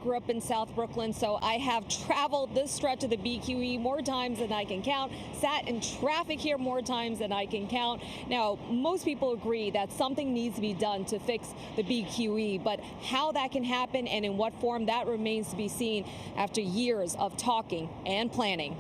grew up in South Brooklyn, so I have traveled this stretch of the BQE more times than I can count, sat in traffic here more times than I can count. Now, most people agree that something needs to be done to fix the BQE, but how that can happen and in what form, that remains to be seen after years of talking and planning.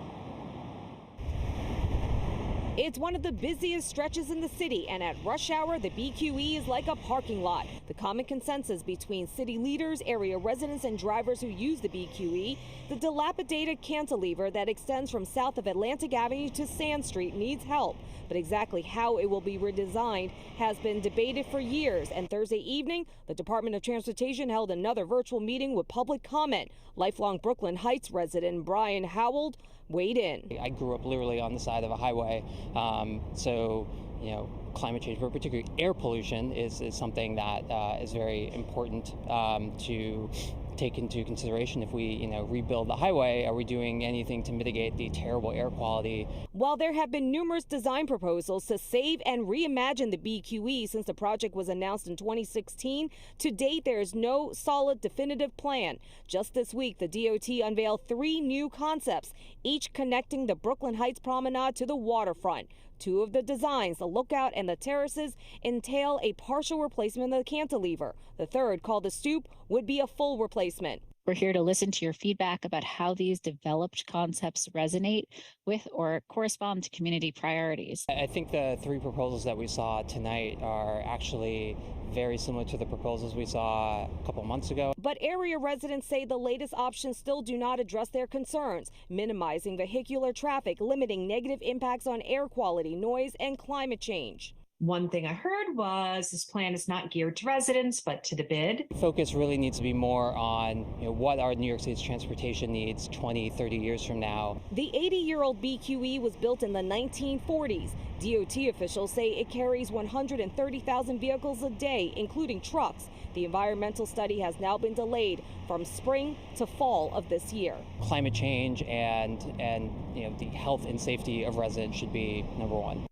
It's one of the busiest stretches in the city, and at rush hour, the BQE is like a parking lot. The common consensus between city leaders, area residents, and drivers who use the BQE, the dilapidated cantilever that extends from south of Atlantic Avenue to Sand Street needs help. But exactly how it will be redesigned has been debated for years, and Thursday evening, the Department of Transportation held another virtual meeting with public comment. Lifelong Brooklyn Heights resident Brian Howell weighed in. I grew up literally on the side of a highway, so climate change, but particularly air pollution, is something that is very important to take into consideration. If we rebuild the highway, are we doing anything to mitigate the terrible air quality? While there have been numerous design proposals to save and reimagine the BQE since the project was announced in 2016, to date there is no solid definitive plan. Just this week, the DOT unveiled 3 new concepts, each connecting the Brooklyn Heights Promenade to the waterfront. 2 of the designs, the lookout and the terraces, entail a partial replacement of the cantilever. The third, called the stoop, would be a full replacement. We're here to listen to your feedback about how these developed concepts resonate with or correspond to community priorities. I think the 3 proposals that we saw tonight are actually very similar to the proposals we saw a couple months ago. But area residents say the latest options still do not address their concerns, minimizing vehicular traffic, limiting negative impacts on air quality, noise, and climate change. One thing I heard was this plan is not geared to residents, but to the bid. Focus really needs to be more on what our New York State's transportation needs 20, 30 years from now. The 80-year-old BQE was built in the 1940s. DOT officials say it carries 130,000 vehicles a day, including trucks. The environmental study has now been delayed from spring to fall of this year. Climate change and the health and safety of residents should be number one.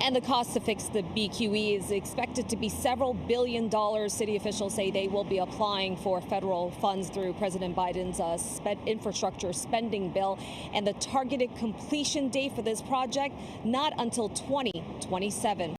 And the cost to fix the BQE is expected to be several $billion. City officials say they will be applying for federal funds through President Biden's infrastructure spending bill. And the targeted completion date for this project, not until 2027.